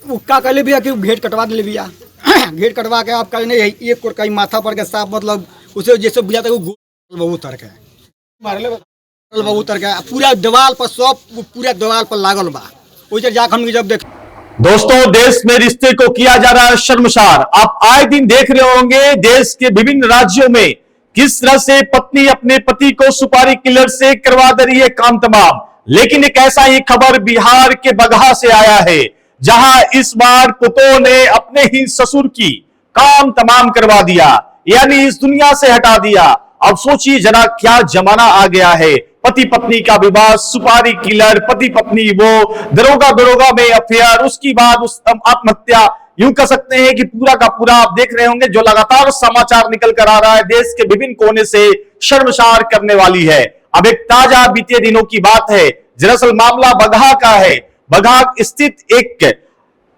उसका कहले भैया कि घेट कटवा दे भैया घेट कटवा के आप कहने एक कोर कहीं माथा पर के साफ मतलब उसे जैसे बुझा था वो उतर के मारले वो उतर के पूरा दीवार पर सब पूरा दीवार पर लागल बा उधर जाकर हम जब देख। दोस्तों, देश में रिश्ते को किया जा रहा है शर्मसार। आप आए दिन देख रहे होंगे देश के विभिन्न राज्यों में किस तरह से पत्नी अपने पति को सुपारी किलर से करवा दे रही है काम तमाम। लेकिन एक ऐसा ही खबर बिहार के बगहा से आया है, जहां इस बार पुतों ने अपने ही ससुर की काम तमाम करवा दिया, यानी इस दुनिया से हटा दिया। अब सोचिए जरा क्या जमाना आ गया है। पति पत्नी का विवाह, सुपारी किलर, पति पत्नी वो दरोगा में अफेयर, उसकी बाद उस आत्महत्या। यूं कह सकते हैं कि पूरा का पूरा आप देख रहे होंगे जो लगातार समाचार निकल कर आ रहा है देश के विभिन्न कोने से शर्मसार करने वाली है। अब एक ताजा बीते दिनों की बात है। दरअसल मामला बगहा का है। बगहा स्थित एक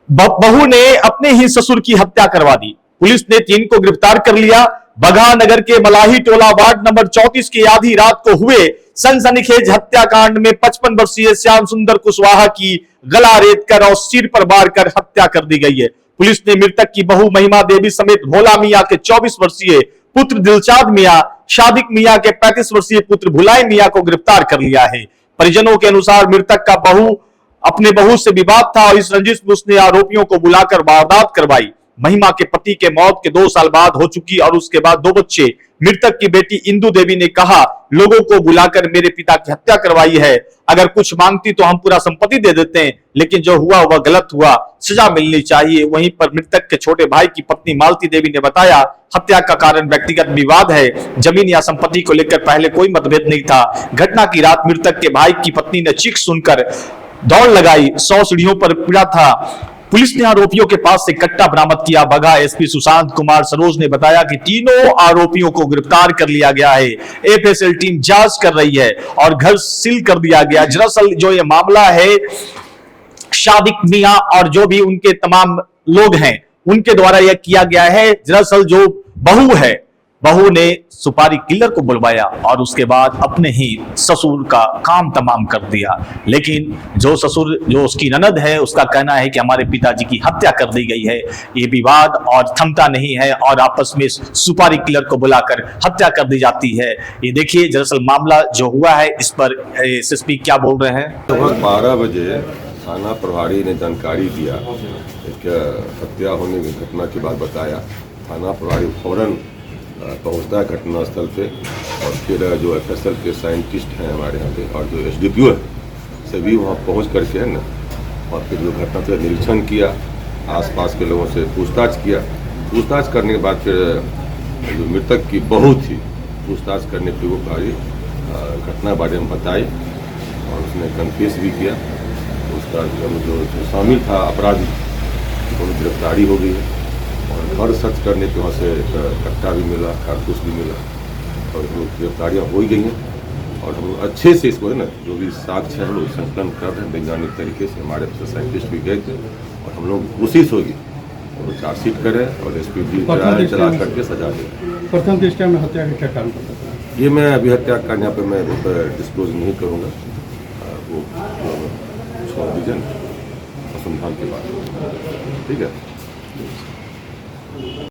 बहू ने अपने ही ससुर की हत्या करवा दी। पुलिस ने 3 को गिरफ्तार कर लिया। बगहा नगर के मलाही टोला वार्ड नंबर 34 की आधी रात को हुए सनसनीखेज हत्याकांड में 55 वर्षीय श्याम सुंदर कुशवाहा की गला रेत कर और सिर पर मारकर हत्या कर दी गई है। पुलिस ने मृतक की बहू महिमा देवी समेत भोला मियां के 24 वर्षीय पुत्र दिलशाद मियां, शादिक मियां के 35 वर्षीय पुत्र भुलाई मियां को गिरफ्तार कर लिया है। परिजनों के अनुसार मृतक का अपने बहू से विवाद था और इस रंजिश में उसने आरोपियों को बुलाकर वारदात करवाई। महिमा के पति के मौत के 2 साल बाद हो चुकी और उसके बाद 2 बच्चे। मृतक की बेटी इंदु देवी ने कहा, लोगों को बुलाकर मेरे पिता की हत्या करवाई है। अगर कुछ मांगती तो हम पूरा संपत्ति दे देते हैं, लेकिन जो हुआ वह गलत हुआ, सजा मिलनी चाहिए। वहीं पर मृतक के छोटे भाई की पत्नी मालती देवी ने बताया, हत्या का कारण व्यक्तिगत विवाद है। जमीन या संपत्ति को लेकर पहले कोई मतभेद नहीं था। घटना की रात मृतक के भाई की पत्नी ने चीख सुनकर दौड़ लगाई, 100 सीढ़ियों पर पीड़ा था। पुलिस ने आरोपियों के पास से कट्टा बरामद किया। बगहा एसपी सुशांत कुमार सरोज ने बताया कि तीनों आरोपियों को गिरफ्तार कर लिया गया है। एफएसएल टीम जांच कर रही है और घर सील कर दिया गया। दरअसल जो ये मामला है, शादिक मियां और जो भी उनके तमाम लोग हैं उनके द्वारा यह किया गया है। दरअसल जो बहू ने सुपारी किलर को बुलवाया और उसके बाद अपने ही ससुर का काम तमाम कर दिया। लेकिन जो ससुर, जो उसकी ननद है, उसका कहना है कि हमारे पिताजी की हत्या कर दी गई है। ये विवाद और थमता नहीं है और आपस में सुपारी किलर को बुलाकर हत्या कर दी जाती है। ये देखिए दरअसल मामला जो हुआ है, इस पर एसएसपी क्या बोल रहे हैं। लगभग 12 बजे थाना प्रभारी ने जानकारी दिया, एक हत्या होने की घटना के बाद बताया। थाना प्रभारी फौरन पहुंचता है घटनास्थल पे और फिर जो एफएसएल के साइंटिस्ट हैं हमारे यहाँ पे और जो एसडीपीओ है सभी वहाँ पहुँच करके है ना, और फिर जो घटना का निरीक्षण किया, आसपास के लोगों से पूछताछ करने के बाद फिर जो मृतक की बहू थी, पूछताछ करने पर वो सारी घटना बारे में बताई और उसने कन्फेस भी किया। उसका जो शामिल था अपराधी, वो गिरफ्तारी हो गई है और घर सर्च करने के वहाँ से कट्टा भी मिला, कारतूस भी मिला और वो गिरफ्तारियाँ हो गई हैं। और हम अच्छे से इसको है ना, जो भी साक्ष्य है लोग संकलन कर रहे हैं वैज्ञानिक तरीके से। हमारे साइंटिस्ट भी गए थे और हम लोग कोशिश होगी और वो चार्जशीट करें और एसपी भी चला करके सजा दें। प्रथम दृष्टया में हत्या का क्या कारण पता है? ये मैं अभी हत्याकांड यहाँ पे मैं डिस्क्लोज नहीं करूँगा, वो छोड़ दीजिए अनुसंधान के बाद, ठीक है।